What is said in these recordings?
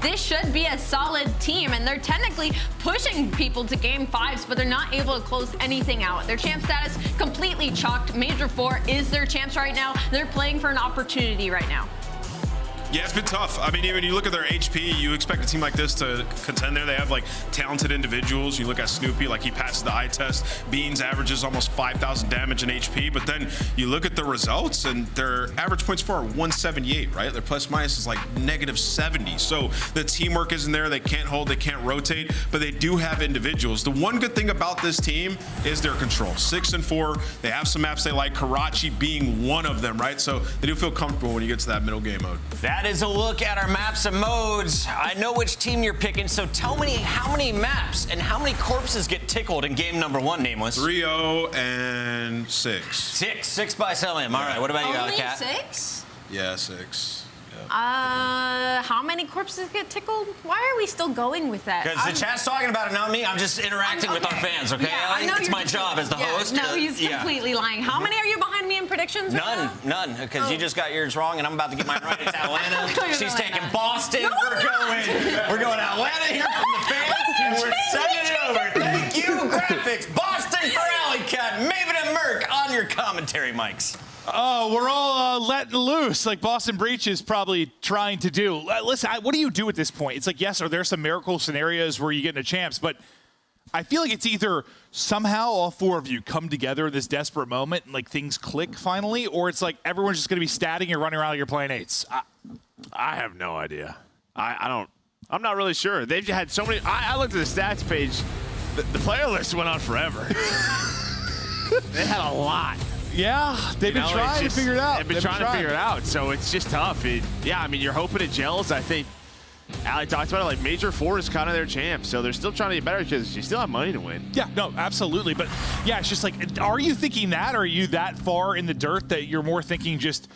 this should be a solid team, and they're technically pushing people to game 5s, but they're not able to close anything out. Their champ status completely chalked. Major IV is their champs right now. They're playing for an opportunity right now. Yeah, it's been tough. I mean, when you look at their HP, you expect a team like this to contend there. They have like talented individuals. You look at Snoopy, like he passes the eye test. Beans averages almost 5,000 damage in HP. But then you look at the results, and their average points for are 178, right? Their plus minus is like -70. So the teamwork isn't there. They can't hold, they can't rotate, but they do have individuals. The one good thing about this team is their control. 6 and 4. They have some maps they like, Karachi being one of them, right? So they do feel comfortable when you get to that middle game mode. That is a look at our maps and modes. I know which team you're picking, so tell me how many maps and how many corpses get tickled in game number 1, Nameless? 3-0 and 6. 6 by Selim. All right, what about you, Cat? Only 6? Yeah, 6. How many corpses get tickled? Why are we still going with that? Because the chat's talking about it, not me. I'm just interacting with our fans, okay? Yeah, I know it's my job as the host. No, he's completely lying. How many are you behind me in predictions? None, because you just got yours wrong, and I'm about to get mine right. It's Atlanta. She's Atlanta. taking Boston. No, we're going Atlanta here from the fans, and we're sending it over. Thank you, graphics. Boston for Alley Cat, Maven and Merc on your commentary mics. Oh, we're all letting loose like Boston Breach is probably trying to do. Listen, what do you do at this point? It's like, yes, are there some miracle scenarios where you get into champs, but I feel like it's either somehow all 4 of you come together in this desperate moment and like things click finally, or it's like everyone's just going to be statting and running around like you're playing 8s. I have no idea. I'm not really sure. They've had so many. I looked at the stats page. The player list went on forever. They had a lot. Yeah, they've been trying to figure it out. They've been trying to figure it out, so it's just tough. Yeah, I mean, you're hoping it gels. I think Ali talked about it, like Major IV is kind of their champ, so they're still trying to get better because you still have money to win. Yeah, no, absolutely. But yeah, it's just like, are you thinking that, or are you that far in the dirt that you're more thinking just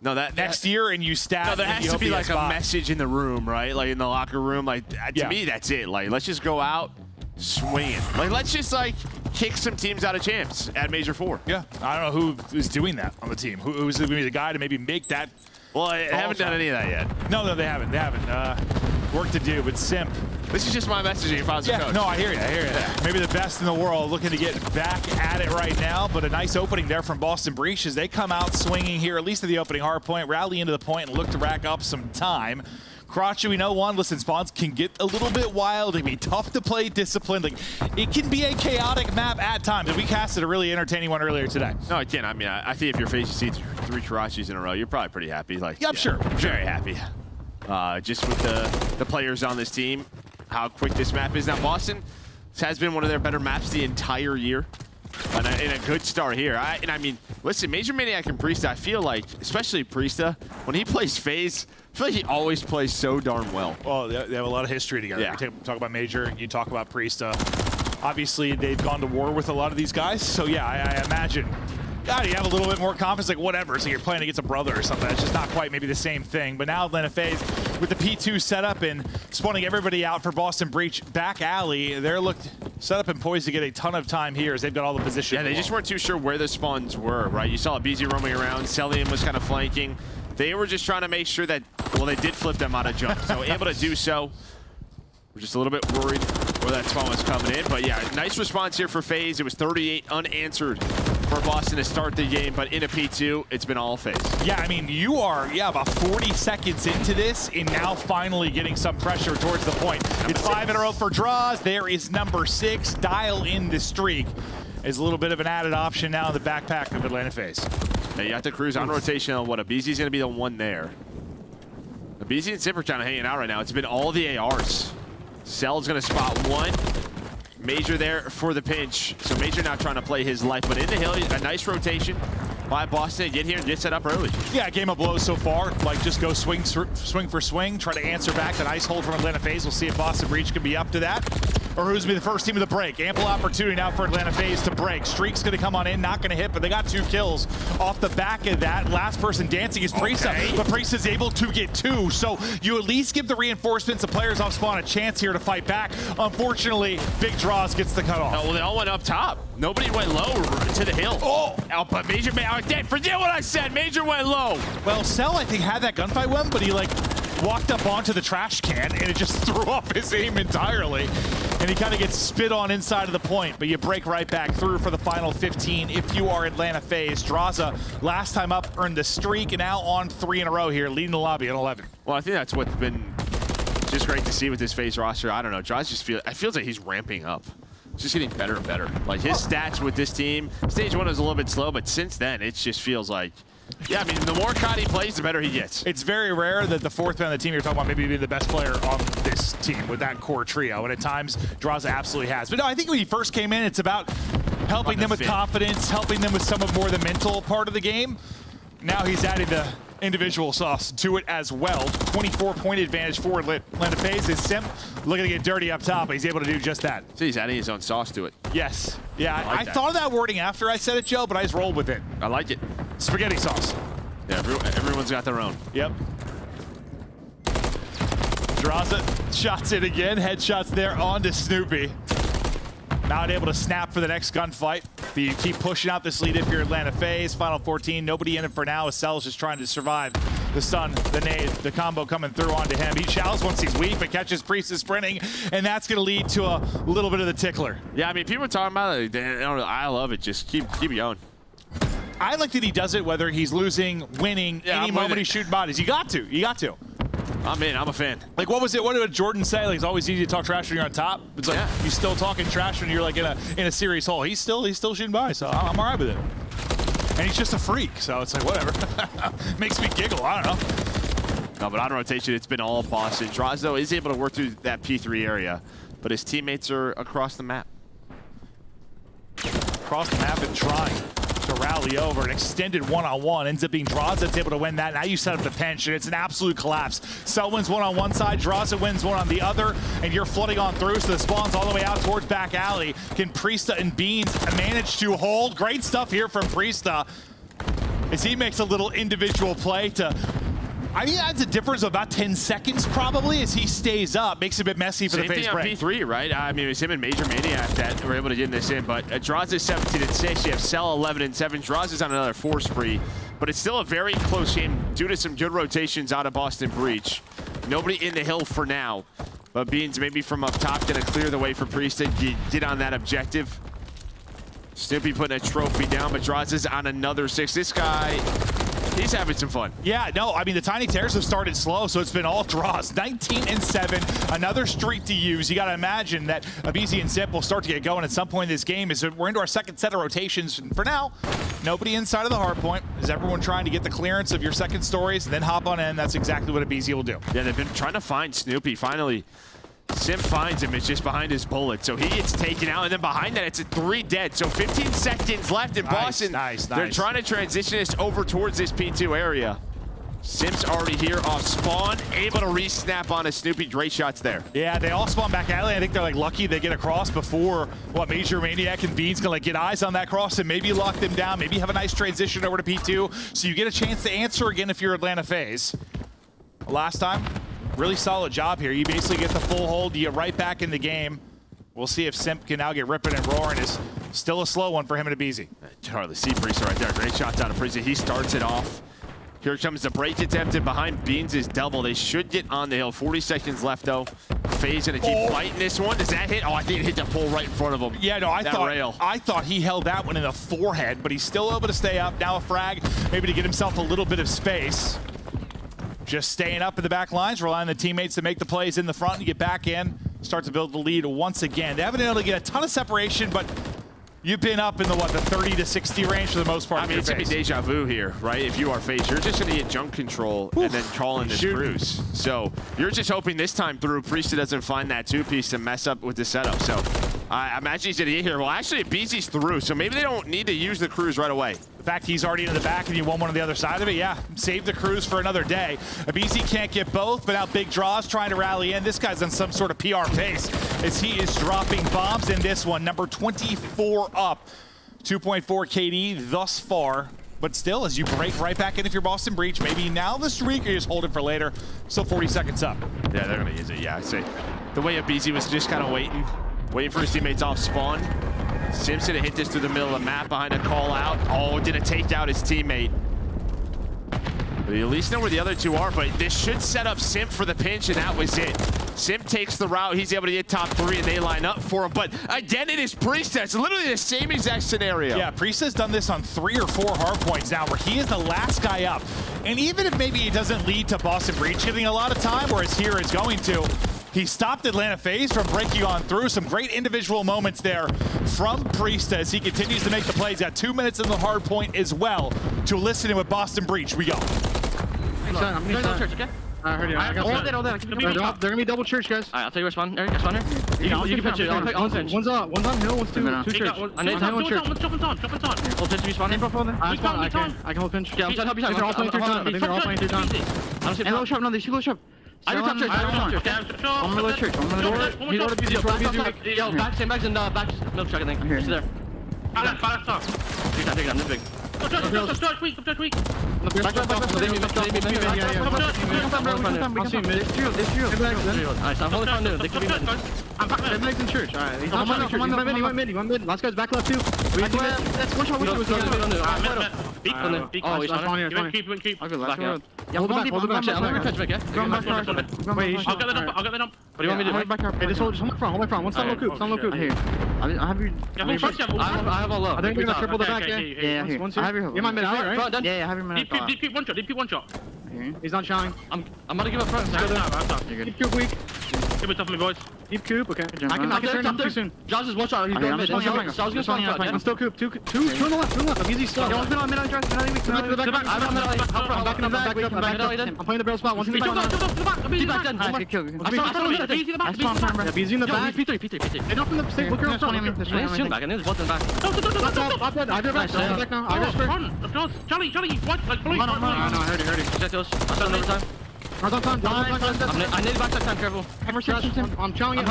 next year and you stat? No, there has to be like a message in the room, right? Like in the locker room. Like to me, that's it. Like, let's just go out swinging. Like, let's just like kick some teams out of champs at Major IV. Yeah, I don't know who is doing that on the team. Who's going to be the guy to maybe make that? Well, I haven't done any of that yet. No, they haven't. They haven't. Work to do, but Simp. This is just my messaging if I was a coach. No, I hear you. Yeah. Maybe the best in the world looking to get back at it right now, but a nice opening there from Boston Breach as they come out swinging here, at least at the opening hard point, rally into the point and look to rack up some time. Karachi, we know listen, spawns can get a little bit wild. It can be tough to play disciplined. Like, it can be a chaotic map at times, and we casted a really entertaining one earlier today. No, I can't. I mean, I think if you're facing 3 Karachis in a row, you're probably pretty happy. Like, yeah, I'm sure. Very happy. Just with the players on this team, how quick this map is. Now, Boston, this has been one of their better maps the entire year. And a good start here. I mean, listen, Major Maniac and Priesta, I feel like, especially Priesta, when he plays FaZe, I feel like he always plays so darn well. Well, they have a lot of history together. Yeah. You talk about Major, you talk about Priesta. Obviously, they've gone to war with a lot of these guys. So, yeah, I imagine, God, you have a little bit more confidence, like whatever. So you're playing against a brother or something. It's just not quite maybe the same thing. But now Atlanta FaZe with the P2 setup and spawning everybody out for Boston Breach back alley. They're set up and poised to get a ton of time here as they've got all the position. Yeah, they just weren't too sure where the spawns were, right? You saw a BZ roaming around. Celium was kind of flanking. They were just trying to make sure that, well, they did flip them out of jump. So able to do so. We're just a little bit worried where that spawn was coming in. But yeah, nice response here for FaZe. It was 38 unanswered for Boston to start the game, but in a P2, it's been all FaZe. Yeah, I mean, you are, about 40 seconds into this, and now finally getting some pressure towards the point. It's 5 in a row for draws. There is number 6. Dial in the streak. Is a little bit of an added option now in the backpack of Atlanta FaZe. Yeah, you have to cruise on rotation on what a BZ's going to be the one there. The BZ and Simp are kind of hanging out right now. It's been all the ARs. Cell's going to spot one. Major there for the pinch. So Major now trying to play his life, but in the hill, a nice rotation by Boston. Get here and get set up early. Yeah, game of blows so far. Like, just go swing for swing. Try to answer back. The nice hold from Atlanta FaZe. We'll see if Boston Breach can be up to that, or who's going to be the first team of the break. Ample opportunity now for Atlanta FaZe to break. Streak's going to come on in, not going to hit, but they got 2 kills off the back of that. Last person dancing is Priesta, but Priesta's able to get 2. So you at least give the reinforcements, the players off spawn, a chance here to fight back. Unfortunately, Big Draws gets the cutoff. Oh, well, they all went up top. Nobody went low to the hill. Oh, but Major, forget what I said. Major went low. Well, Cell, I think, had that gunfight weapon, but he walked up onto the trash can, and it just threw off his aim entirely. And he kind of gets spit on inside of the point, but you break right back through for the final 15 if you are Atlanta FaZe. Draza, last time up, earned the streak, and now on 3 in a row here, leading the lobby at 11. Well, I think that's what's been just great to see with this FaZe roster. I don't know, Draza just feels like he's ramping up. It's just getting better and better. Like, his stats with this team, stage 1 was a little bit slow, but since then, it just feels like, yeah, I mean, the more COD he plays, the better he gets. It's very rare that the fourth man on the team you're talking about maybe being the best player on this team with that core trio, and at times, Draza absolutely has. But no, I think when he first came in, it's about helping them with confidence, helping them with some of more the mental part of the game. Now he's adding the individual sauce to it as well. 24-point advantage for Atlanta FaZe. Is Simp looking to get dirty up top, but he's able to do just that. So he's adding his own sauce to it. Yes. Yeah, I I thought of that wording after I said it, Joe, but I just rolled with it. I like it. Spaghetti sauce. Yeah, everyone's got their own. Yep. Draza shots it again. Headshots there onto Snoopy. Not able to snap for the next gunfight. But you keep pushing out this lead if you're Atlanta FaZe. Final 14, nobody in it for now. Cell's just trying to survive the stun, the nade, the combo coming through onto him. He shallows once he's weak, but catches Priest is sprinting, and that's going to lead to a little bit of the tickler. Yeah, I mean, people are talking about it. I love it. Just keep going. I like that he does it whether he's losing, winning, any moment he's shooting bodies. You got to. You got to. I'm in. I'm a fan. Like, what was it? What did Jordan say? Like, it's always easy to talk trash when you're on top. It's like you're still talking trash when you're like in a serious hole. He's still shooting by, so I'm all right with it. And he's just a freak, so it's like whatever. Makes me giggle. I don't know. No, but on rotation, it's been all Boston. Drazo is able to work through that P3 area, but his teammates are across the map. Across the map and trying to rally over. An extended one-on-one ends up being Draza that's able to win that. Now you set up the pinch, and it's an absolute collapse. Cell wins one on one side, Draza wins one on the other, and you're flooding on through, so the spawn's all the way out towards back alley. Can Priesta and Beans manage to hold? Great stuff here from Priesta as he makes a little individual play to, I mean, that's a difference of about 10 seconds probably as he stays up. Makes it a bit messy for the FaZe break. Same thing on P3, right? I mean, it was him and Major Maniac that were able to get this in, but Draza's 17-6. You have Cell 11-7. Draza's on another 4 spree, but it's still a very close game due to some good rotations out of Boston Breach. Nobody in the hill for now, but Beans maybe from up top gonna clear the way for Priest to get on that objective. Snoopy putting a trophy down, but Draza's on another 6. This guy, he's having some fun. Yeah, no, I mean, the Tiny Terrors have started slow, so it's been all draws. 19-7, another streak to use. You got to imagine that Abizi and Zip will start to get going at some point in this game. We're into our second set of rotations. And for now, nobody inside of the hardpoint. Is everyone trying to get the clearance of your second stories and then hop on in? That's exactly what Abizi will do. Yeah, they've been trying to find Snoopy. Finally, Sim finds him. It's just behind his bullet. So he gets taken out, and then behind that, it's a 3 dead. So 15 seconds left in Boston. Nice. They're trying to transition this over towards this P2 area. Sim's already here off spawn, able to re-snap on a Snoopy. Great shots there. Yeah, they all spawn back alley. I think they're like lucky they get across before Major Maniac and Beans can like get eyes on that cross and maybe lock them down, maybe have a nice transition over to P2. So you get a chance to answer again if you're Atlanta FaZe. Last time, really solid job here. You basically get the full hold, you get right back in the game. We'll see if Simp can now get ripping and roaring. Is still a slow one for him and Abizi. Charlie, see Priest right there. Great shots out of Priest. He starts it off. Here comes the break attempted behind Beans is double. They should get on the hill. 40 seconds left though. FaZe gonna keep fighting this one. Does that hit? Oh, I think it hit the pole right in front of him. Yeah, no, I thought he held that one in the forehead, but he's still able to stay up. Now a frag, maybe to get himself a little bit of space. Just staying up in the back lines, relying on the teammates to make the plays in the front and get back in. Start to build the lead once again. They haven't been able to get a ton of separation, but you've been up in the 30 to 60 range for the most part. I mean, it's gonna be deja vu here, right? If you are FaZe, you're just gonna get junk control and then call in this cruise. So you're just hoping this time through Priesta doesn't find that 2-piece to mess up with the setup. So I imagine he's gonna get here. Well, actually, Beezy's through, so maybe they don't need to use the cruise right away. The fact he's already in the back and you won one on the other side of it, yeah, save the cruise for another day. Abizi can't get both, but now Big Draws trying to rally in. This guy's on some sort of PR pace as he is dropping bombs in this one. Number 24 up, 2.4 KD thus far. But still, as you break right back in if you're Boston Breach, maybe now the streak, or you just hold it for later. Still 40 seconds up. Yeah, they're gonna use it, yeah. I say the way Abizi was just kind of waiting for his teammates off spawn. Simpson hit this through the middle of the map behind a call out. Oh, did it take out his teammate? But you at least know where the other two are, but this should set up Simp for the pinch, and that was it. Simp takes the route. He's able to get top 3, and they line up for him. But again, it is Priestess. It's literally the same exact scenario. Yeah, Priest has done this on 3 or 4 hard points now, where he is the last guy up. And even if maybe it doesn't lead to Boston Breach getting a lot of time, whereas here it's going to, he stopped Atlanta FaZe from breaking on through. Some great individual moments there from Priest as he continues to make the plays. Got 2 minutes in the hard point as well to listen in with Boston Breach. We go. I'm going to church, okay? I heard you. All that. They're gonna be double church, guys. Alright, I'll take your spawn. Eric, spawn here. You can pinch it. I'll pinch. One's on hill, one's two church. I need one church. Jump on. Hold pinch, you spawn in. I can hold pinch. Yeah, I'm help you. They're all playing 3 times. I think they're all playing 3 times. And low sharp, no, they shoot low sharp. I do top church. I'm gonna low church. I'm gonna door. He's already busy. Yo, back, sandbags and back milk truck, I think. Here. There. Take it, I'm this big. Start weak. Back. Nice, I'm holding on to it. They could be mid. I'm back in church. Alright, he's not church. He went mid. Last guy's back left too. That's one shot. Oh, he's on here. Keep. Okay, last road. Yeah, hold back. I'm gonna catch back, yeah? Wait, I'll get that up. What do you want me to do? Back here. Hey, just hold my front. One stop low coop. Here. I have your... I have all low. I think we're gonna triple the back, yeah? Yeah, here. I have your... You're my mid, right? Yeah, I have your mid. Deep one shot. He's not showing. I'm gonna give up front. Keep Coop weak. Give it tough, my boys. Keep Coop, okay. I can turn him too soon. Josh is one shot. He's going mid. Josh is gonna spawn front. I'm still Coop. Two on the left. I'm easy still. One's mid on drive. I'm backing up. I'm playing the barrel spot. One's in the back. Keep back then. Good kill. I spawn firm, bro. He's in the back. P3. They don't from the stick. Look around front. He's shooting back. I think there's one in the back. I do back now. I go first. Charlie, what? Like, police. No, I heard it. I saw another time. I need back that time, careful. I'm chowing it.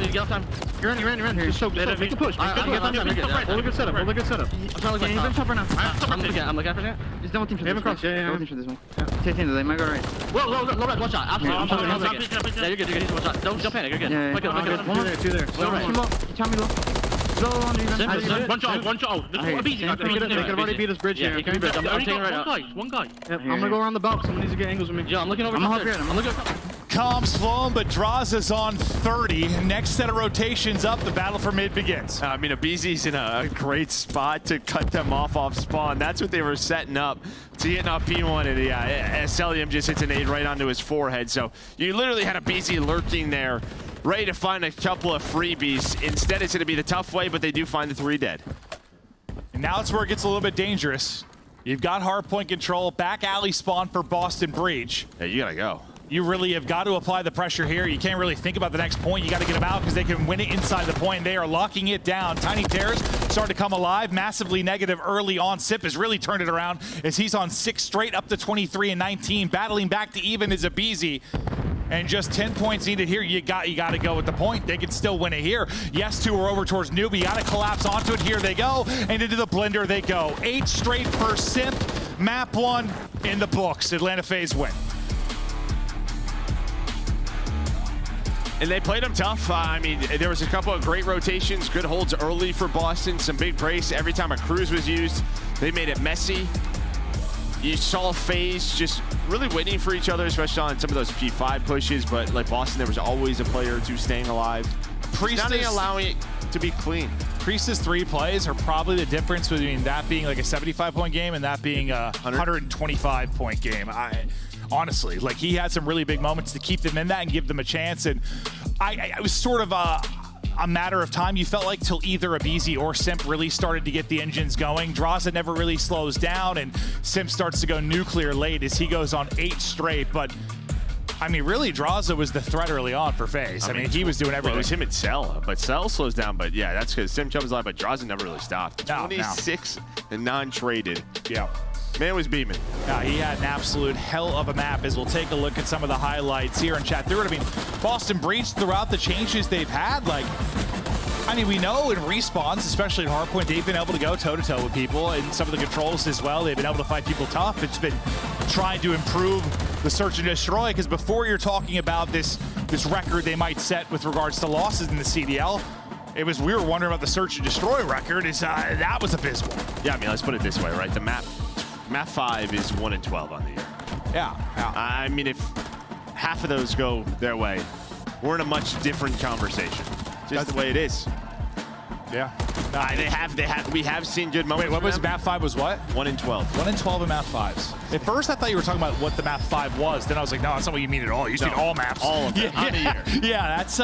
You get time. You're in here. Just soak. Make a push. Hold a good setup. I'm trying to top right now. I'm looking after that. Just don't think. Haven't crossed. Yeah. This one. Take him. They might go right. Low red. One shot. Absolutely. Yeah, you're good. He's one shot. Don't panic. You're good. Yeah. Two there. Tell me low. One shot. This is easy. They could already beat this bridge here. I'm taking right out. One guy. I'm gonna go around the belt. Someone needs to get angles with me. Yeah, I'm looking over. I'm looking. Comms flown, but Draza's on 30. Next set of rotations up, the battle for mid begins. I mean, Abizi's in a great spot to cut them off spawn. That's what they were setting up to hit an P1, and Celium just hits an 8 right onto his forehead. So you literally had Abizi lurking there, ready to find a couple of freebies. Instead, it's going to be the tough way, but they do find the 3 dead. And now it's where it gets a little bit dangerous. You've got hardpoint control, back alley spawn for Boston Breach. Yeah, you got to go. You really have got to apply the pressure here. You can't really think about the next point. You got to get them out because they can win it inside the point. They are locking it down. Tiny Terrors starting to come alive. Massively negative early on. Sip has really turned it around as he's on 6 straight up to 23 and 19. Battling back to even is Abizi. And just 10 points needed here. You got to go with the point. They can still win it here. Yes, 2 are over towards Noob. You got to collapse onto it. Here they go. And into the blender they go. 8 straight for Simp. Map 1 in the books. Atlanta FaZe win. And they played them tough. I mean, there was a couple of great rotations, good holds early for Boston, some big brace. Every time a cruise was used, they made it messy. You saw FaZe just really waiting for each other, especially on some of those P5 pushes, but like Boston, there was always a player or two staying alive. Priestess allowing it to be clean. Priestess 3 plays are probably the difference between that being like a 75-point game and that being a 125-point game. Honestly, like he had some really big moments to keep them in that and give them a chance. And I was sort of a matter of time. You felt like till either Abizi or Simp really started to get the engines going. Draza never really slows down, and Simp starts to go nuclear late as he goes on 8 straight. But I mean, really, Draza was the threat early on for FaZe. I mean, he was doing everything. Well, it was him and Cell, but Cell slows down. But yeah, that's because Simp jumps alive, but Draza never really stopped. 26 and non-traded. Yeah. Man was beaming. He had an absolute hell of a map as we'll take a look at some of the highlights here in chat. I mean, Boston Breach throughout the changes they've had, like, I mean, we know in respawns, especially in Hardpoint, they've been able to go toe-to-toe with people, and some of the controls as well. They've been able to fight people tough. It's been trying to improve the search and destroy, because before you're talking about this record they might set with regards to losses in the CDL, we were wondering about the search and destroy record. That was abysmal. Yeah, I mean, let's put it this way, right? The map 5 is 1-12 on the year. Yeah. I mean, if half of those go their way, we're in a much different conversation. Just the way it is. Yeah. We have seen good moments. Wait, what was map 5 was what? 1 in 12. 1 in 12 in map 5s. At first, I thought you were talking about what the map 5 was. Then I was like, no, that's not what you mean at all. You mean all maps. All of them. On the year. Yeah, that's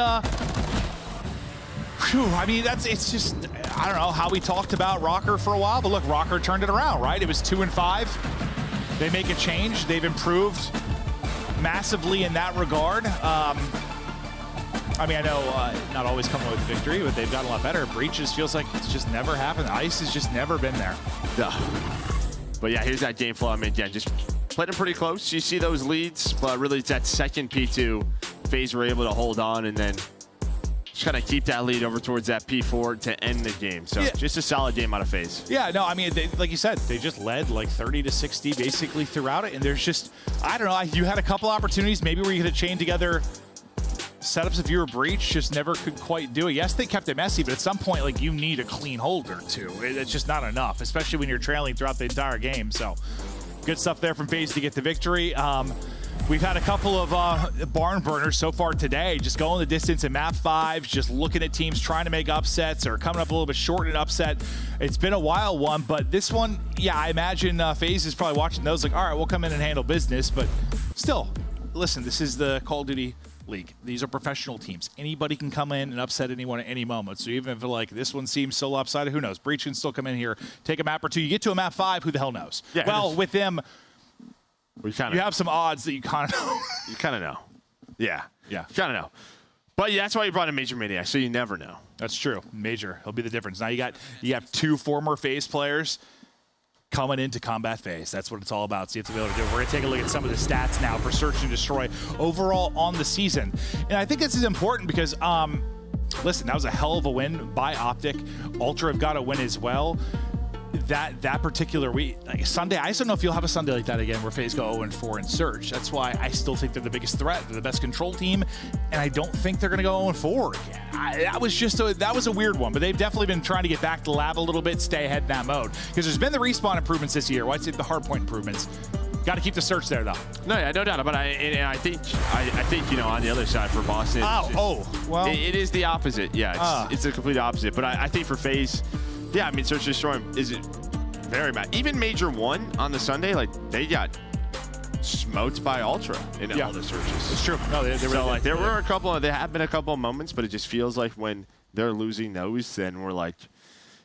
whew, I mean, it's just, I don't know how we talked about Rocker for a while, but look, Rocker turned it around, right? It was 2 and 5. They make a change. They've improved massively in that regard. I mean, I know not always coming with victory, but they've gotten a lot better. Breaches feels like it's just never happened. Ice has just never been there. Yeah. But yeah, here's that game flow. I mean, yeah, just played them pretty close. You see those leads, but really it's that second P2 phase we're able to hold on and then just kind of keep that lead over towards that P4 to end the game. So yeah. Just a solid game out of phase. Yeah, no, I mean, like you said, they just led like 30-60 basically throughout it. And there's just, I don't know, you had a couple opportunities maybe where you could have chained together setups if you were Breach, just never could quite do it. Yes, they kept it messy, but at some point, like, you need a clean hold or two. It's just not enough, especially when you're trailing throughout the entire game. So good stuff there from FaZe to get the victory. We've had a couple of barn burners so far today, just going the distance in map 5, just looking at teams trying to make upsets or coming up a little bit short in an upset. It's been a wild one, but this one, yeah, I imagine FaZe is probably watching those like, all right, we'll come in and handle business. But still, listen, this is the Call of Duty League. These are professional teams. Anybody can come in and upset anyone at any moment. So even if like this one seems so lopsided, who knows? Breach can still come in here, take a map or two. You get to a map 5, who the hell knows? Yeah, well, with them, you have some odds that you kind of know. You kind of know. Yeah. Yeah. You kind of know. But yeah, that's why you brought in Major Maniac, so you never know. That's true. Major, he'll be the difference. Now you have 2 former FaZe players coming into Combat FaZe. That's what it's all about. So you have to be able to do it. We're going to take a look at some of the stats now for Search and Destroy overall on the season. And I think this is important because, listen, that was a hell of a win by Optic. Ultra have got a win as well. That particular week, like Sunday, I just don't know if you'll have a Sunday like that again where FaZe go 0-4 in Search. That's why I still think they're the biggest threat. They're the best control team, and I don't think they're going to go 0-4 again. That was a weird one, but they've definitely been trying to get back to the lab a little bit, stay ahead in that mode. Because there's been the respawn improvements this year. Well, I'd say the hardpoint improvements. Got to keep the Search there, though. No, yeah, no doubt. But I think you know, on the other side for Boston, well, it is the opposite. Yeah, it's the complete opposite. But I think for FaZe, yeah, I mean, Search and Destroy is very bad. Even Major 1 on the Sunday, like, they got smoked by Ultra in all the searches. It's true. No, they so, like, there have been a couple of moments, but it just feels like when they're losing those, then we're like,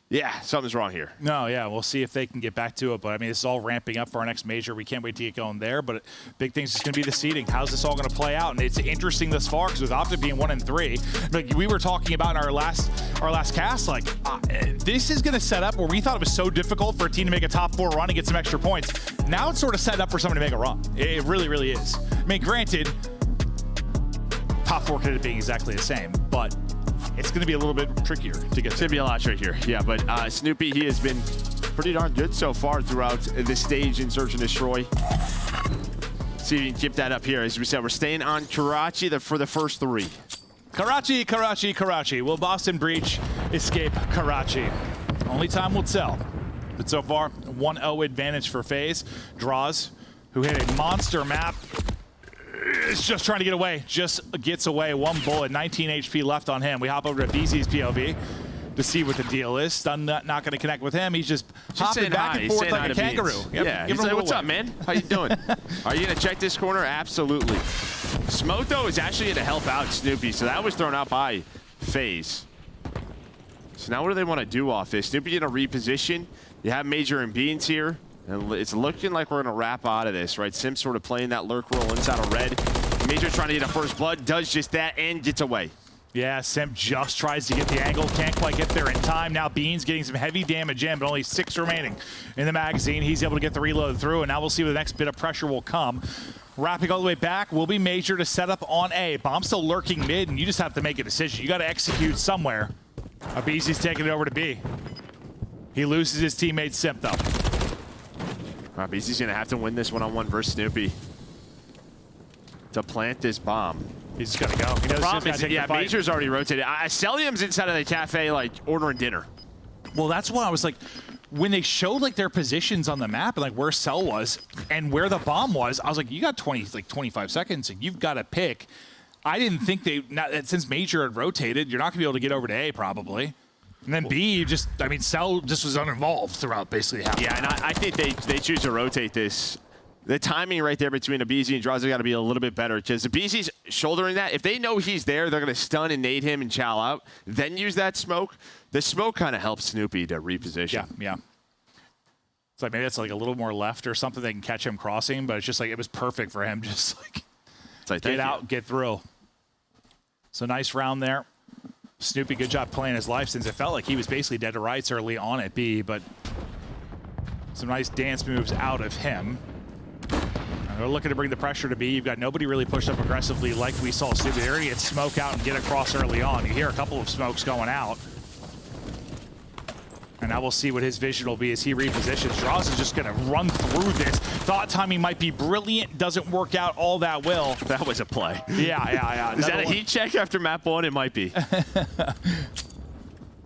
yeah, something's wrong here. No, yeah, we'll see if they can get back to it. But, I mean, this is all ramping up for our next major. We can't wait to get going there. But big things is going to be the seeding. How's this all going to play out? And it's interesting thus far because with Optic being 1-3, like we were talking about in our last cast, like this is going to set up where we thought it was so difficult for a team to make a top 4 run and get some extra points. Now it's sort of set up for someone to make a run. It really, really is. I mean, granted, top 4 could end up being exactly the same, but it's going to be a little bit trickier to get there. It's going to be a lot trickier, yeah. But Snoopy, he has been pretty darn good so far throughout this stage in Search and Destroy. See if you can keep that up here. As we said, we're staying on Karachi for the first 3. Karachi, Karachi, Karachi. Will Boston Breach escape Karachi? Only time will tell. But so far, 1-0 advantage for FaZe. Draws, who hit a monster map. It's just trying to get away. Just gets away. 1 bullet, 19 HP left on him. We hop over to BZ's POV to see what the deal is. Stun not going to connect with him. He's just hopping back and forth like a kangaroo. Yep. Yeah, he's like, what's up, man? How you doing? Are you going to check this corner? Absolutely. Smoke, though, is actually going to help out Snoopy, so that was thrown out by FaZe. So now what do they want to do off this? Snoopy going to reposition. You have Major and Beans here. And it's looking like we're going to wrap out of this, right? Sim sort of playing that lurk role inside of red. Major trying to get a first blood, does just that, and gets away. Yeah, Sim just tries to get the angle, can't quite get there in time. Now Beans getting some heavy damage in, but only 6 remaining in the magazine. He's able to get the reload through, and now we'll see where the next bit of pressure will come. Wrapping all the way back will be Major to set up on A. Bomb still lurking mid, and you just have to make a decision. You got to execute somewhere. BZ's taking it over to B. He loses his teammate Simp, though. BZ's going to have to win this one-on-one versus Snoopy to plant this bomb. He's just got to go. He knows problem is, yeah, Major's already rotated. Celium's inside of the cafe, like, ordering dinner. Well, that's why I was like, when they showed like their positions on the map and like where Cell was and where the bomb was, I was like, you got 25 seconds and you've got to pick. I didn't think since Major had rotated, you're not gonna be able to get over to A probably. And then B, Cell just was uninvolved throughout basically half. Yeah, and I think they choose to rotate this. The timing right there between aBeZy and Draws got to be a little bit better because aBeZy's shouldering that. If they know he's there, they're going to stun and nade him and chow out, then use that smoke. The smoke kind of helps Snoopy to reposition. Yeah. It's like maybe it's like a little more left or something. They can catch him crossing, but it's just like it was perfect for him. Just like, get out, get through. So nice round there. Snoopy, good job playing his life since it felt like he was basically dead to rights early on at B, but some nice dance moves out of him. And they're looking to bring the pressure to B. You've got nobody really pushed up aggressively like we saw Snoopy. They already get smoke out and get across early on. You hear a couple of smokes going out. And now we'll see what his vision will be as he repositions. Draws is just going to run through this. Thought timing might be brilliant. Doesn't work out all that well. That was a play. Yeah. Is that a heat check after map 1? It might be.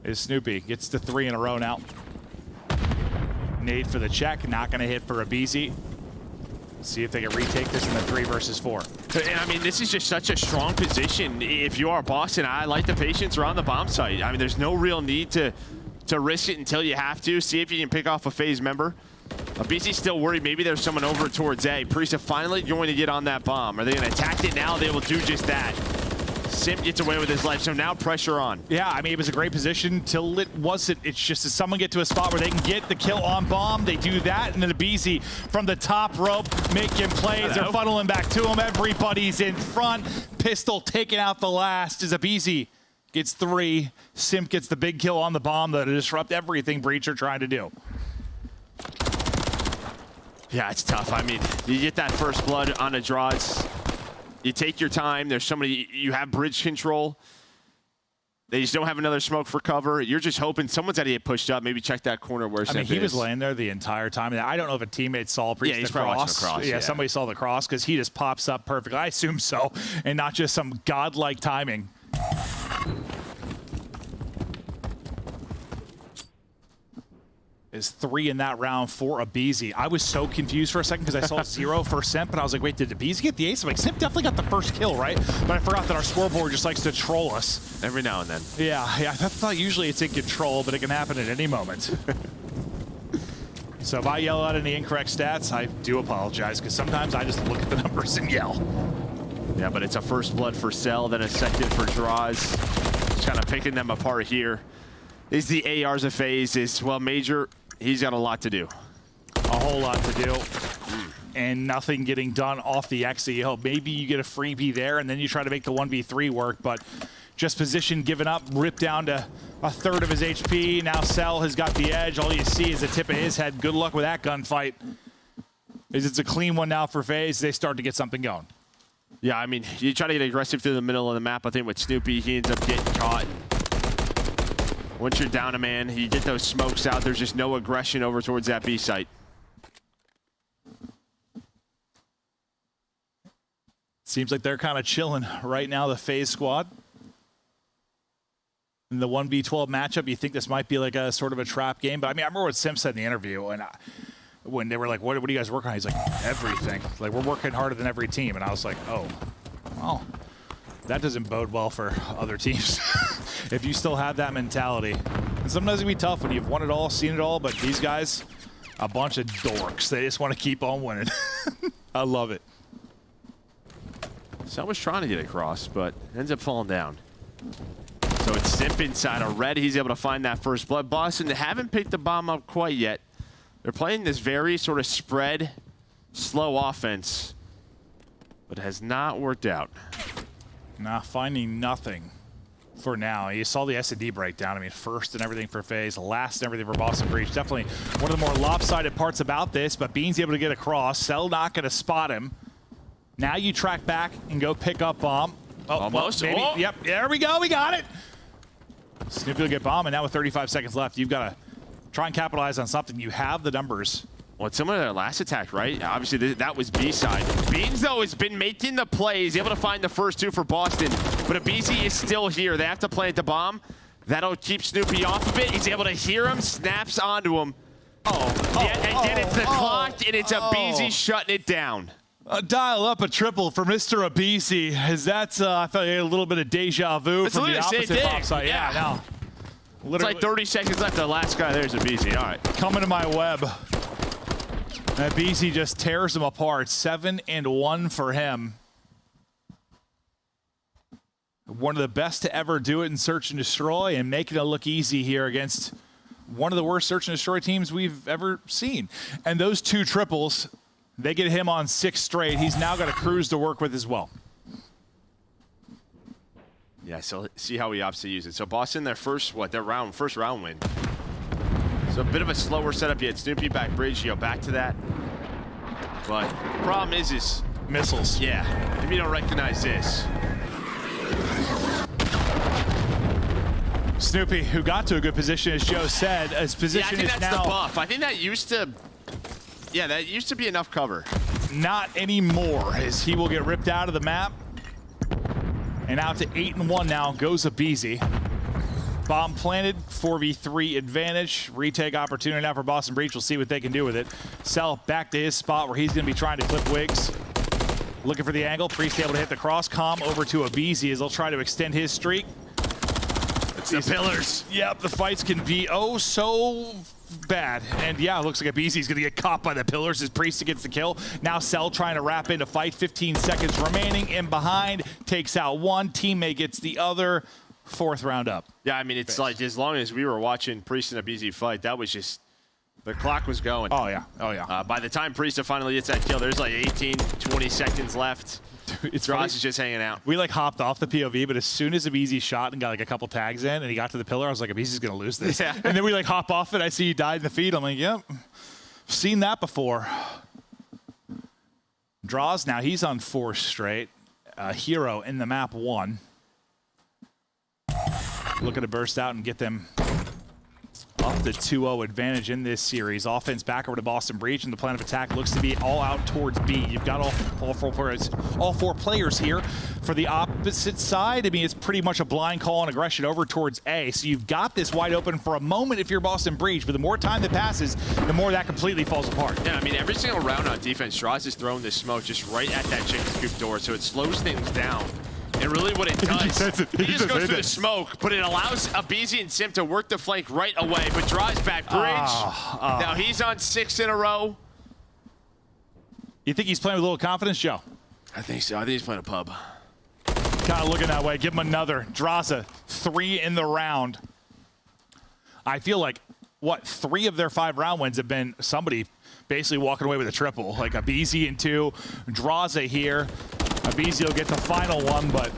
Is Snoopy. Gets to 3 in a row now. Nade for the check. Not going to hit for aBeZy. See if they can retake this in the 3 versus 4. I mean, this is just such a strong position. If you are Boston, I like the patience around the bomb site. I mean, there's no real need to risk it until you have to. See if you can pick off a phase member. aBeZy's still worried. Maybe there's someone over towards A. Priest finally going to get on that bomb. Are they going to attack it now? They will do just that. Sim gets away with his life, so now pressure on. Yeah, I mean, it was a great position till it wasn't. It's just as someone get to a spot where they can get the kill on bomb, they do that, and then aBeZy from the top rope making plays. They're funneling back to him. Everybody's in front. Pistol taking out the last as aBeZy gets 3. Simp gets the big kill on the bomb that'll disrupt everything Breach are trying to do. Yeah, it's tough. I mean, you get that first blood on a Draws. You take your time. There's somebody, you have bridge control. They just don't have another smoke for cover. You're just hoping someone's got to get pushed up. Maybe check that corner where Simp is. He was laying there the entire time. I don't know if a teammate saw Priest he's probably watching the cross. Yeah, somebody saw the cross because he just pops up perfectly. I assume so, and not just some godlike timing. Is 3 in that round for aBeZy. I was so confused for a second because I saw 0 for Simp, and I was like, wait, did aBeZy get the ace? I'm like, Simp definitely got the first kill, right? But I forgot that our scoreboard just likes to troll us. Every now and then. Yeah, I thought usually it's in control, but it can happen at any moment. So if I yell out any incorrect stats, I do apologize, because sometimes I just look at the numbers and yell. Yeah, but it's a first blood for Cell, then a second for Draws. Just kind of picking them apart here. Is the ARs a phase? Well, Major, he's got a lot to do. A whole lot to do. And nothing getting done off the exit. You hope maybe you get a freebie there, and then you try to make the 1v3 work, but just position given up, ripped down to a third of his HP. Now Cell has got the edge. All you see is the tip of his head. Good luck with that gunfight. It's a clean one now for FaZe. They start to get something going. Yeah, I mean, you try to get aggressive through the middle of the map. I think with Snoopy, he ends up getting caught. Once you're down a man, you get those smokes out. There's just no aggression over towards that B site. Seems like they're kind of chilling right now, the FaZe squad. In the 1v12 matchup, you think this might be like a sort of a trap game. But I mean, I remember what Sim said in the interview, and when they were like, what do you guys work on? He's like, everything. Like, we're working harder than every team. And I was like, oh, well, that doesn't bode well for other teams. If you still have that mentality. And sometimes it can be tough when you've won it all, seen it all, but these guys, a bunch of dorks. They just want to keep on winning. I love it. Cell was trying to get across, but ends up falling down. So it's Simp inside a red. He's able to find that first blood. Boston, they haven't picked the bomb up quite yet. They're playing this very sort of spread, slow offense, but it has not worked out. Nah, finding nothing for now. You saw the S&D breakdown. I mean, first and everything for FaZe, last and everything for Boston Breach. Definitely one of the more lopsided parts about this, but Bean's able to get across. Cell not going to spot him. Now you track back and go pick up bomb. Oh, almost. Well, maybe. Oh. Yep, there we go. We got it. Snoopy will get bomb, and now with 35 seconds left, you've got to try and capitalize on something. You have the numbers. Well, it's similar to their last attack, right? Obviously, that was B-side. Beans, though, has been making the plays, able to find the first 2 for Boston, but aBeZy is still here. They have to plant the bomb. That'll keep Snoopy off of it. He's able to hear him, snaps onto him. Again, it's the clock, and it's Abizi shutting it down. Dial up a triple for Mr. Abizi. That's I felt a little bit of deja vu from the opposite pop side. Yeah, no. It's like 30 seconds left. The last guy there's Abizi. All right. Coming to my web. Abizi just tears him apart. 7-1 for him. One of the best to ever do it in Search and Destroy, and making it look easy here against one of the worst Search and Destroy teams we've ever seen. And those 2 triples, they get him on 6 straight. He's now got a cruise to work with as well. Yeah, so see how he opts to use it. So Boston, their first round win. So a bit of a slower setup. You had Snoopy back bridge, you go back to that. But the problem is missiles. Yeah, if you don't recognize this. Snoopy, who got to a good position, as Joe said, his position is now. I think that's the buff. I think that used to be enough cover. Not anymore, as he will get ripped out of the map. And out to 8-1 now goes Abizi. Bomb planted, 4v3 advantage. Retake opportunity now for Boston Breach. We'll see what they can do with it. Cell back to his spot where he's going to be trying to clip Wiggs. Looking for the angle. Priest able to hit the cross. Comm over to Abizi as they'll try to extend his streak. It's the pillars. Yep, the fights can be oh so bad. And yeah, it looks like Abizi's gonna get caught by the pillars as Priest gets the kill. Now Cell trying to wrap into fight. 15 seconds remaining. In behind, takes out one. Teammate gets the other. 4th round up. Yeah, I mean, it's like as long as we were watching Priest and Abizi fight, that was just, the clock was going. Oh, yeah. Oh, yeah. By the time Priest finally gets that kill, there's like 18, 20 seconds left. It's Ross is just hanging out. We like hopped off the POV, but as soon as Abizi shot and got like a couple tags in and he got to the pillar, I was like, Abizi's gonna lose this. Yeah. And then we like hop off it. I see he died in the feed. I'm like, yep, seen that before. Draws now, he's on 4 straight. Hero in the map 1. Looking to burst out and get them up the 2-0 advantage in this series. Offense back over to Boston Breach, and the plan of attack looks to be all out towards B. You've got all four players here. For the opposite side, I mean, it's pretty much a blind call and aggression over towards A. So you've got this wide open for a moment if you're Boston Breach, but the more time that passes, the more that completely falls apart. Yeah, I mean, every single round on defense, Strauss is throwing this smoke just right at that chicken scoop door, so it slows things down. And really what it does, he just goes through the smoke, but it allows Abizi and Sim to work the flank right away, but draws back bridge. Now he's on 6 in a row. You think he's playing with a little confidence, Joe? I think so. I think he's playing a pub. Kind of looking that way. Give him another. Draza, 3 in the round. I feel like, what, 3 of their 5 round wins have been somebody basically walking away with a triple. Like Abizi in 2, Draza here. Abizi will get the final one, but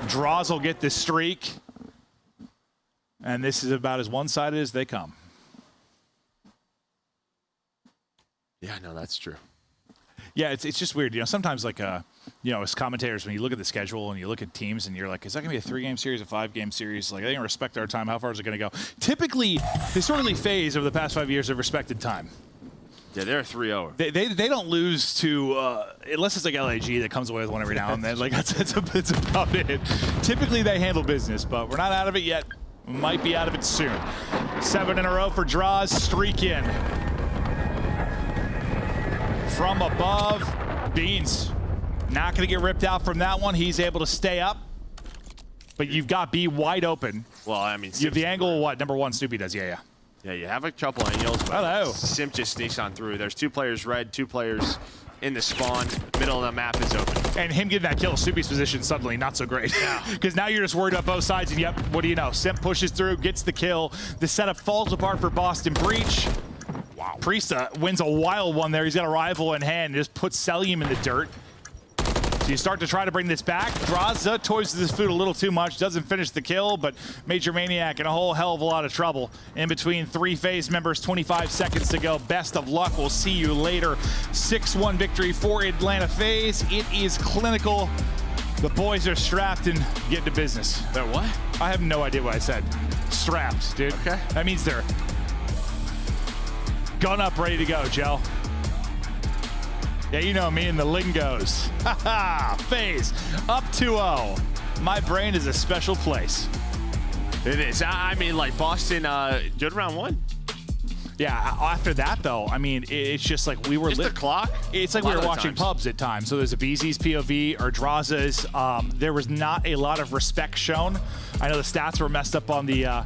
Draws will get the streak. And this is about as one-sided as they come. Yeah, no, that's true. Yeah, it's just weird. You know, sometimes like, you know, as commentators, when you look at the schedule and you look at teams and you're like, is that going to be a 3-game series, a 5-game series? Like, they don't respect our time. How far is it going to go? Typically, historically, FaZe over the past 5 years have respected time. Yeah, they're 3-0. They don't lose to, unless it's like LAG that comes away with one every now and then. Like, that's about it. Typically, they handle business, but we're not out of it yet. Might be out of it soon. 7 in a row for Draws. Streak in. From above, Beans not going to get ripped out from that one. He's able to stay up, but you've got B wide open. Well, I mean, you have the angle. What number 1 Snoopy does? Yeah. Yeah, you have a couple angles. Hello. Simp just sneaks on through. There's 2 players red, 2 players in the spawn. Middle of the map is open. And him getting that kill, Snoopy's position suddenly not so great. Because now you're just worried about both sides, and yep, what do you know? Simp pushes through, gets the kill. The setup falls apart for Boston Breach. Wow. Priest wins a wild one there. He's got a rival in hand. Just puts Celium in the dirt. So you start to try to bring this back. Draza toys to this food a little too much. Doesn't finish the kill, but Major Maniac in a whole hell of a lot of trouble. In between 3 FaZe members, 25 seconds to go. Best of luck. We'll see you later. 6-1 victory for Atlanta FaZe. It is clinical. The boys are strapped and getting to business. They're what? I have no idea what I said. Strapped, dude. Okay. That means they're gun up, ready to go, Joe. Yeah, you know me and the lingos. Haha, FaZe up 2-0. My brain is a special place. It is. I mean, like Boston, good round 1. Yeah, after that, though, I mean, it's just like we were... Just the clock? It's like we were watching pubs at times. So there's a BZ's POV or Draza's. There was not a lot of respect shown. I know the stats were messed up on the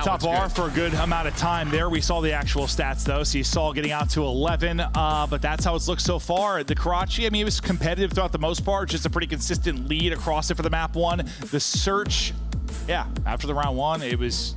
top bar for a good amount of time there. We saw the actual stats, though. So you saw getting out to 11, but that's how it's looked so far. The Karachi, I mean, it was competitive throughout the most part. Just a pretty consistent lead across it for the map one. The search, yeah, after the round one, it was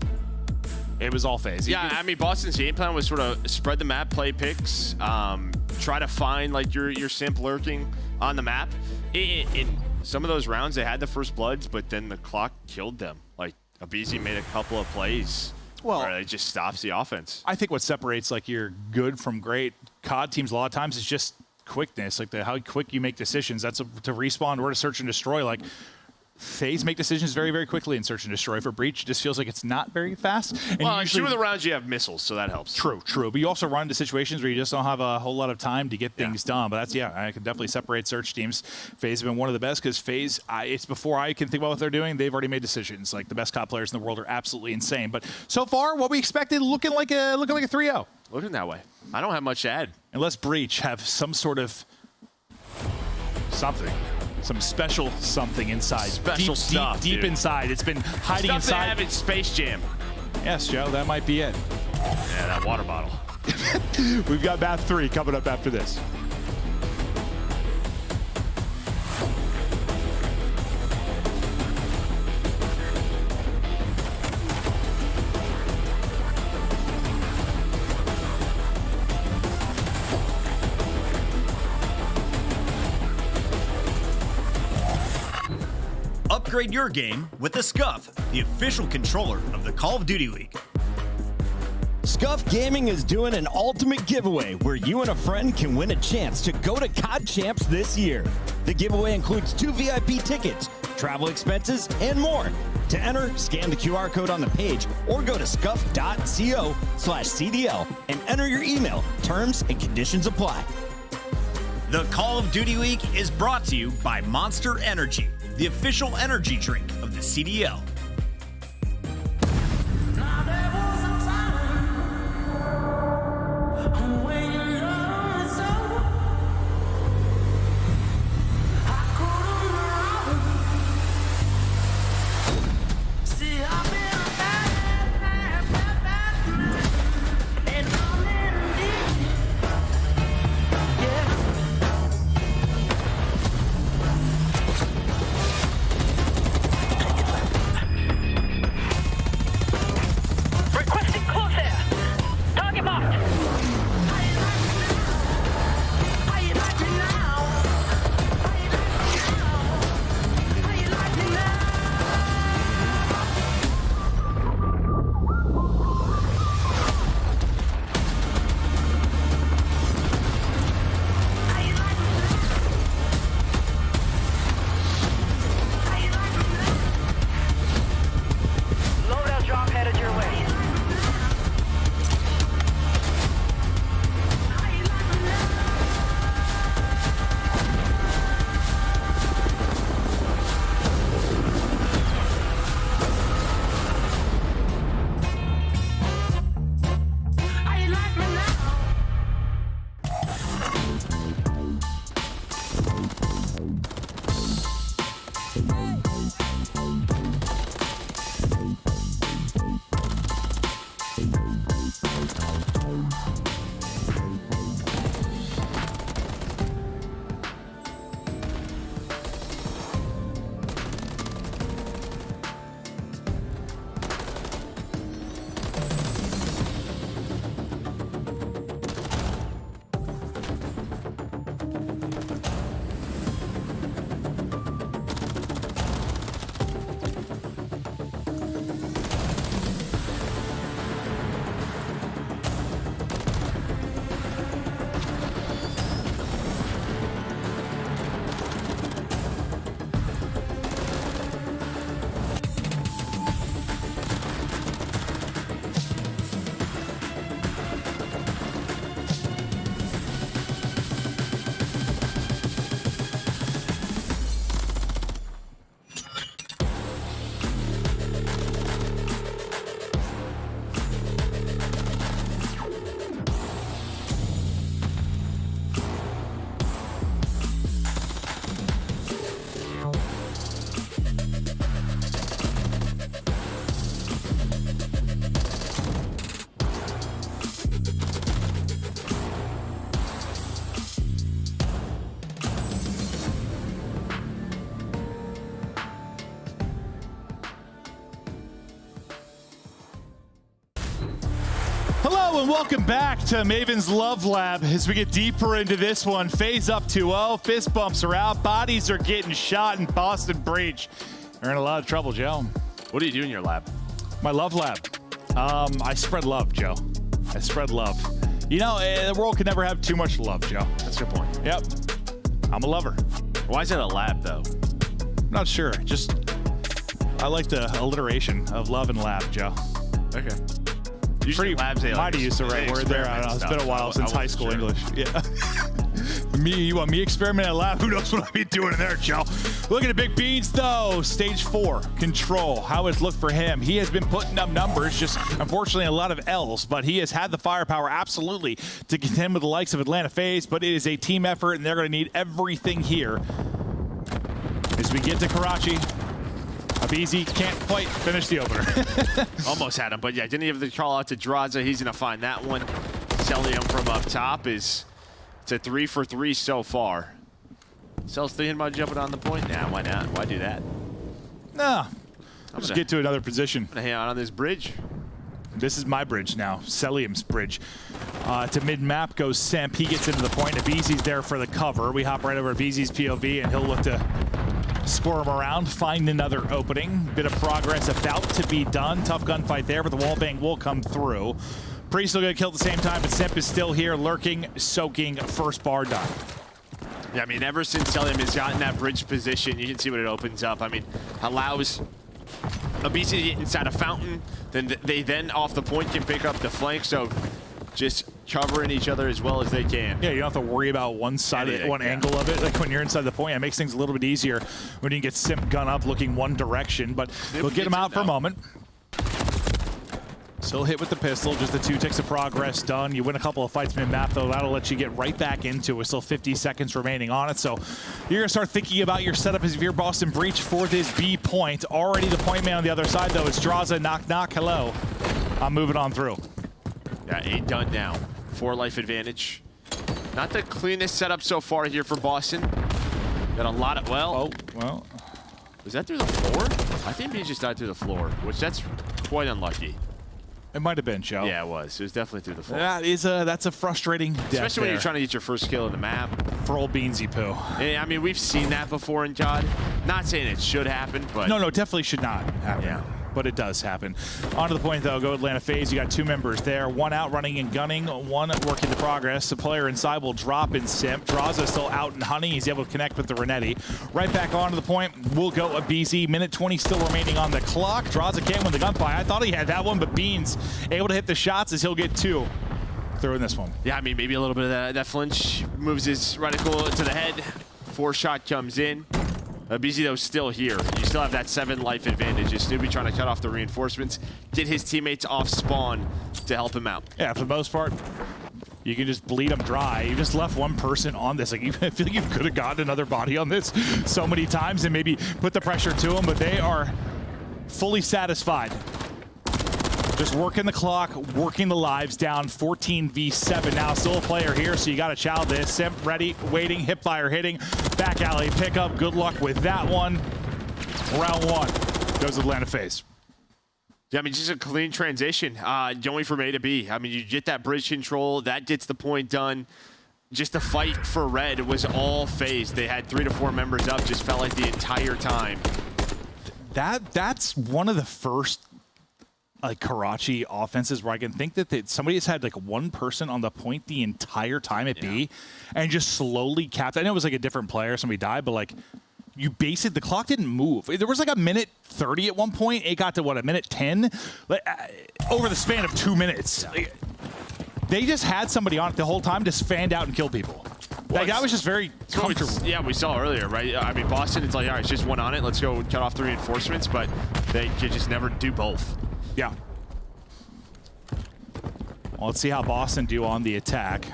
all phase. Yeah, I mean, Boston's game plan was sort of spread the map, play picks, try to find like your simp lurking on the map. In some of those rounds, they had the first bloods, but then the clock killed them. Like, Abizi made a couple of plays where it just stops the offense. I think what separates like your good from great COD teams a lot of times is just quickness, like how quick you make decisions. That's to respawn or to search and destroy. Like, FaZe make decisions very, very quickly in search and destroy. For Breach, it just feels like it's not very fast. And well, usually, two of the rounds you have missiles, so that helps. True. But you also run into situations where you just don't have a whole lot of time to get things done. But that's, I can definitely separate search teams. FaZe have been one of the best because FaZe, it's before I can think about what they're doing, they've already made decisions. Like, the best COD players in the world are absolutely insane. But so far, what we expected, looking like a 3-0. Looking that way. I don't have much to add. Unless Breach have some sort of something. Some special something inside. Special stuff, deep inside. It's been hiding stuff inside. They have in Space Jam. Yes, Joe, that might be it. Yeah, that water bottle. We've got map 3 coming up after this. Upgrade your game with the Scuff, the official controller of the Call of Duty League. Scuff Gaming is doing an ultimate giveaway where you and a friend can win a chance to go to COD Champs this year. The giveaway includes 2 VIP tickets, travel expenses, and more. To enter, scan the QR code on the page or go to scuff.co/CDL and enter your email. Terms and conditions apply. The Call of Duty League is brought to you by Monster Energy, the official energy drink of the CDL. Hello and welcome back to Maven's Love Lab as we get deeper into this one. FaZe up 2-0, fist bumps are out, bodies are getting shot in Boston Breach. They're in a lot of trouble, Joe. What do you do in your lab? My love lab. I spread love, Joe. I spread love. You know, the world can never have too much love, Joe. That's your point. Yep. I'm a lover. Why is it a lab, though? I'm not sure. Just, I like the alliteration of love and lab, Joe. Okay. Usually labs, they might have used the right word there. I don't know. It's been a while since high school English. Yeah. You want me experiment at lab? Who knows what I'll be doing in there, Joe? Look at the Big Beans, though. Stage 4, control. How it's looked for him. He has been putting up numbers, just unfortunately a lot of L's, but he has had the firepower absolutely to contend with the likes of Atlanta FaZe, but it is a team effort, and they're going to need everything here. As we get to Karachi, Abizi can't quite finish the opener. Almost had him, but yeah, didn't even have to call out to Draza. He's going to find that one. Celium from up top is... It's a 3 for 3 so far. Cell's thinking about jumping on the point? Nah, why not? Why do that? No. Just get to another position. I'm gonna hang out on this bridge. This is my bridge now, Celium's bridge. To mid-map goes Semp. He gets into the point. Abizi's there for the cover. We hop right over Abizi's POV, and he'll look to squirm around, find another opening. Bit of progress about to be done. Tough gunfight there, but the wallbang will come through. Priest will get killed at the same time, but Semp is still here, lurking, soaking, first bar done. Yeah, I mean, ever since Celium has gotten that bridge position, you can see what it opens up. I mean, allows Abizi to get inside a fountain, then they off the point can pick up the flank, so just covering each other as well as they can. Yeah, you don't have to worry about one side of it, one angle of it. Like when you're inside the point, it makes things a little bit easier when you get Semp gun up looking one direction, but we'll get him out for a moment. Still hit with the pistol, just the 2 ticks of progress done. You win a couple of fights mid-map, though. That'll let you get right back into it. Still 50 seconds remaining on it, so you're going to start thinking about your setup as if you're Boston Breach for this B point. Already the point man on the other side, though. It's Draza, knock, hello. I'm moving on through. Yeah, 8 done now. 4 life advantage. Not the cleanest setup so far here for Boston. Got a lot of, well. Was that through the floor? I think he just died through the floor, which that's quite unlucky. It might have been, Joe. Yeah, it was. It was definitely through the floor. That's a frustrating death, especially when you're trying to get your first kill in the map. For old Beansy Poo. Yeah, I mean, we've seen that before in COD. Not saying it should happen, but... No, definitely should not happen. Yeah. But it does happen. On to the point, though. Go Atlanta FaZe. You got 2 members there. One out running and gunning. One working to progress. The player inside will drop in Semp. Draza still out and hunting. He's able to connect with the Renetti. Right back onto the point. We'll go Abizi. Minute 20 still remaining on the clock. Draza can't win the gunfight. I thought he had that one, but Beans able to hit the shots as he'll get 2. Through in this one. Yeah, I mean, maybe a little bit of that flinch. Moves his reticle to the head. 4 shot comes in. Abizi, though, still here. You still have that 7 life advantage. Snoopy trying to cut off the reinforcements, get his teammates off spawn to help him out. Yeah, for the most part, you can just bleed them dry. You just left one person on this. Like, I feel like you could have gotten another body on this so many times and maybe put the pressure to them, but they are fully satisfied. Just working the clock, working the lives down. 14 v 7 now. Still a player here, so you got to chow this. Semp ready, waiting, hipfire hitting. Back alley pickup. Good luck with that one. Round 1 goes Atlanta FaZe. Yeah, I mean, just a clean transition. Going from A to B. I mean, you get that bridge control. That gets the point done. Just the fight for red was all FaZe. They had 3 to 4 members up. Just felt like the entire time. That's one of the first Karachi offenses where I can think that somebody has had like one person on the point the entire time at B and just slowly capped. I know it was like a different player, somebody died, but like you basically, the clock didn't move. There was like a minute 30 at one point. It got to what, a minute 10? Like, over the span of 2 minutes. Like, they just had somebody on it the whole time, just fanned out and killed people. Like, that was just very comfortable. Yeah, we saw earlier, right? I mean, Boston, it's like, all right, it's just one on it. Let's go cut off the reinforcements, but they could just never do both. Yeah. Well, let's see how Boston do on the attack.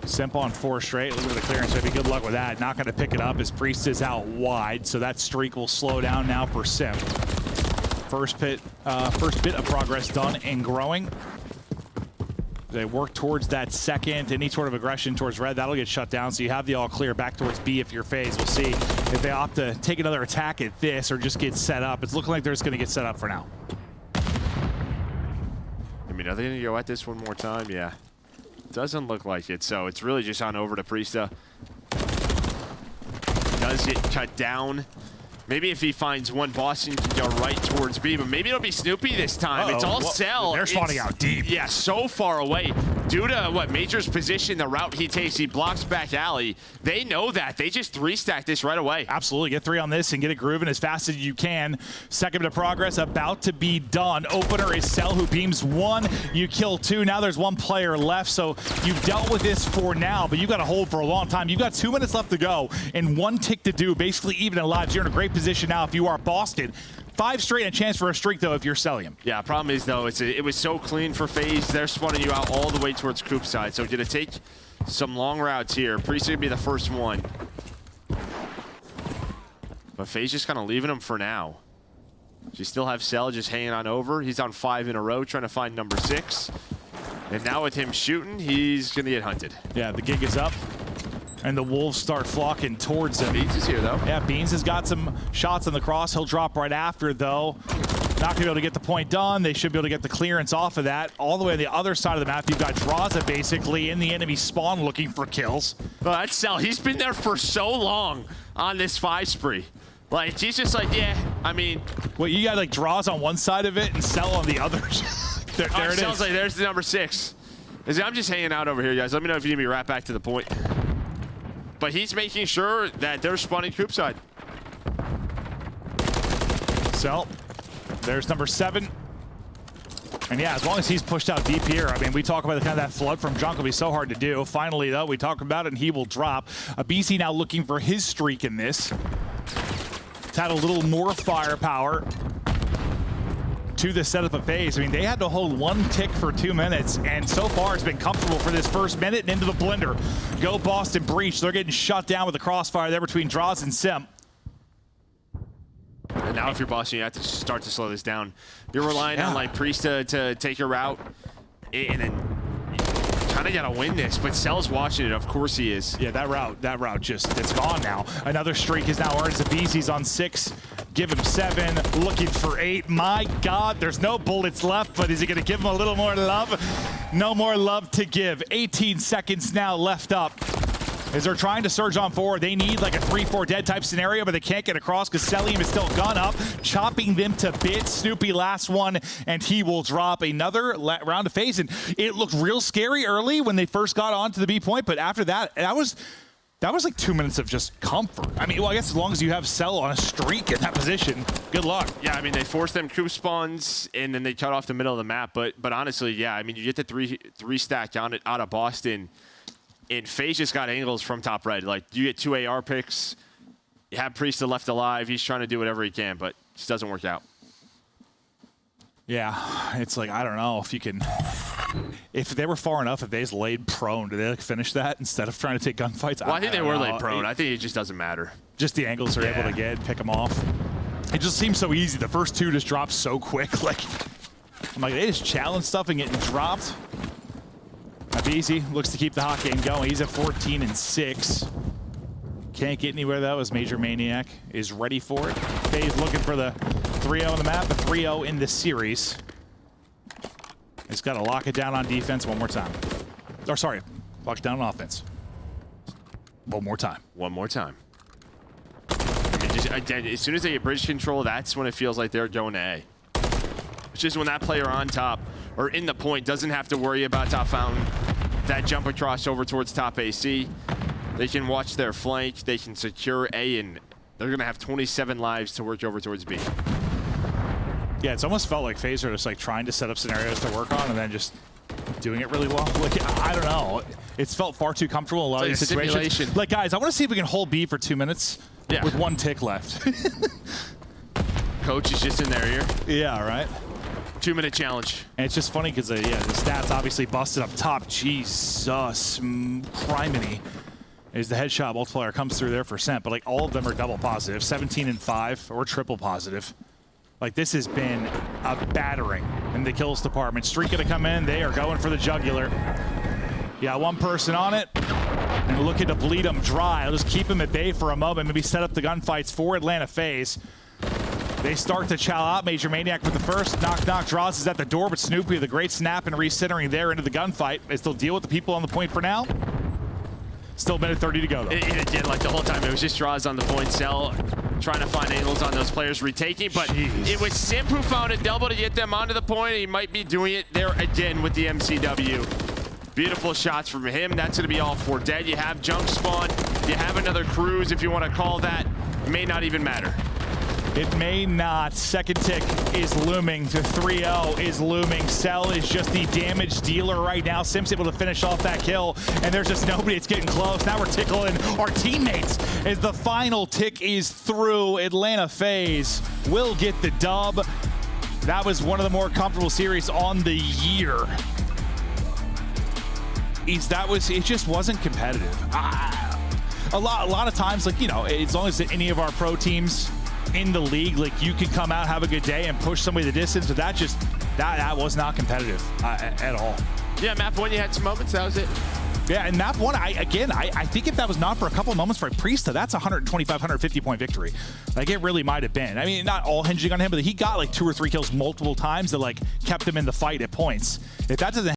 Semp on 4 straight. Look at the clearance. Maybe good luck with that. Not going to pick it up as Priest is out wide, so that streak will slow down now for Semp. First bit of progress done and growing. They work towards that second. Any sort of aggression towards red, that'll get shut down. So you have the all clear back towards B if you're FaZe. We'll see if they opt to take another attack at this or just get set up. It's looking like they're just going to get set up for now. mean, are they going to go at this one more time? Yeah. Doesn't look like it, so it's really just on over to Priesta. Does get cut down. Maybe if he finds one, Boston can go right towards B, but maybe it'll be Snoopy this time. It's all Cell. They're spawning out deep. Yeah, so far away. Due to what Major's position, the route he takes, he blocks back alley. They know that. They just 3-stack this right away. Absolutely. Get 3 on this and get it grooving as fast as you can. Second to progress about to be done. Opener is Cell, who beams 1. You kill 2. Now there's 1 player left, so you've dealt with this for now, but you've got to hold for a long time. You've got 2 minutes left to go and 1 tick to do, basically even in lives. You're in a great position now if you are Boston. 5 straight and a chance for a streak, though, if you're Cellium. Yeah, problem is, though, it was so clean for FaZe. They're spawning you out all the way towards Coop side. So gonna take some long routes here. Priest gonna be the first one. But FaZe just kind of leaving him for now. You still have Cell just hanging on over. He's on 5 in a row, trying to find number 6. And now with him shooting, he's gonna get hunted. Yeah, the gig is up. And the Wolves start flocking towards him. Beans is here, though. Yeah, Beans has got some shots on the cross. He'll drop right after, though. Not going to be able to get the point done. They should be able to get the clearance off of that. All the way on the other side of the map, you've got Draza basically in the enemy spawn looking for kills. Well, that's Cell. He's been there for so long on this 5 spree. Like, he's just like, yeah, I mean... Well, you got, like, Draws on one side of it and Cell on the other. there it Cell's is. Like, there's the number 6. I'm just hanging out over here, guys. Let me know if you need me right back to the point. But he's making sure that they're spawning Coop side. Cell. There's number 7. And yeah, as long as he's pushed out deep here, I mean, we talk about the kind of that flood from Junk will be so hard to do. Finally, though, we talk about it and he will drop. BC now looking for his streak in this. It's had a little more firepower to the setup of FaZe. I mean, they had to hold 1 tick for 2 minutes, and so far it's been comfortable for this first minute and into the blender. Go Boston Breach. They're getting shut down with the crossfire there between Draws and Sim. And now if you're Boston, you have to start to slow this down. You're relying on like Priesta to take your route, and then you kind of got to win this, but Cell's watching it. Of course he is. Yeah, that route just, it's gone now. Another streak is now earned. Zabisi's on 6. Give him 7, looking for 8. My God, there's no bullets left, but is he going to give him a little more love? No more love to give. 18 seconds now left up. As they're trying to surge on forward, they need like a 3-4 dead type scenario, but they can't get across because Cellium is still gun up, chopping them to bits. Snoopy last one, and he will drop another round of FaZe. And it looked real scary early when they first got onto the B point, but after that, that was like 2 minutes of just comfort. I mean, well, I guess as long as you have Cell on a streak in that position, good luck. Yeah, I mean, they forced them Coop spawns, and then they cut off the middle of the map. But honestly, yeah, I mean, you get the three stack on it out of Boston, and FaZe just got angles from top red. Like, you get 2 AR picks, you have Priesta left alive. He's trying to do whatever he can, but it just doesn't work out. Yeah, it's like, I don't know if you can... If they were far enough, if they just laid prone, do they like finish that instead of trying to take gunfights? Well, I think they were laid prone. I think it just doesn't matter. Just the angles they're able to get, pick them off. It just seems so easy. The first 2 just drop so quick. Like, I'm like, they just challenge stuff and getting dropped. Easy looks to keep the hot game going. He's at 14 and 6. Can't get anywhere though as Major Maniac is ready for it. FaZe looking for the 3-0 on the map, the 3-0 in the series. He's got to lock it down on defense one more time. Or sorry, lock it down on offense. One more time. One more time. I mean, just, as soon as they get bridge control, that's when it feels like they're going to A. It's just when that player on top or in the point doesn't have to worry about top fountain. That jump across over towards top AC. They can watch their flank. They can secure A, and they're going to have 27 lives to work over towards B. Yeah, it's almost felt like FaZe are just like trying to set up scenarios to work on and then just doing it really well. Like, I don't know. It's felt far too comfortable in a lot of these situations. Simulation. Like, guys, I want to see if we can hold B for 2 minutes with 1 tick left. Coach is just in their ear. Yeah, right. 2-minute challenge. And it's just funny because the stats obviously busted up top. Jesus, criminy. As the headshot multiplier comes through there for Cent, but like all of them are double positive, 17 and 5 or triple positive. Like, this has been a battering in the kills department. Streak gonna come in, they are going for the jugular. Yeah, 1 person on it, and looking to bleed them dry. I'll just keep them at bay for a moment, maybe set up the gunfights for Atlanta FaZe. They start to chow out. Major Maniac with the first. Knock, draws is at the door, but Snoopy with a great snap and recentering there into the gunfight. They still deal with the people on the point for now. Still a minute 30 to go, though. It did, like the whole time, it was just draws on the point cell, trying to find angles on those players retaking, but it was Simp who found a double to get them onto the point. He might be doing it there again with the MCW. Beautiful shots from him. That's going to be all for dead. You have junk spawn. You have another cruise, if you want to call that. It may not even matter. It may not. Second tick is looming. To 3-0 is looming. Cell is just the damage dealer right now. Sim's able to finish off that kill, and there's just nobody. It's getting close. Now we're tickling our teammates as the final tick is through. Atlanta FaZe will get the dub. That was one of the more comfortable series on the year. It just wasn't competitive. A lot of times, like, you know, as long as any of our pro teams in the league, like, you can come out, have a good day, and push somebody the distance, but that was not competitive at all. Yeah, map one, you had some moments. That was it. Yeah, and map one, I think if that was not for a couple of moments for Priesta, that's a 125, 150 point victory. Like, it really might have been. I mean, not all hinging on him, but he got like 2 or 3 kills multiple times that like kept him in the fight at points. If that doesn't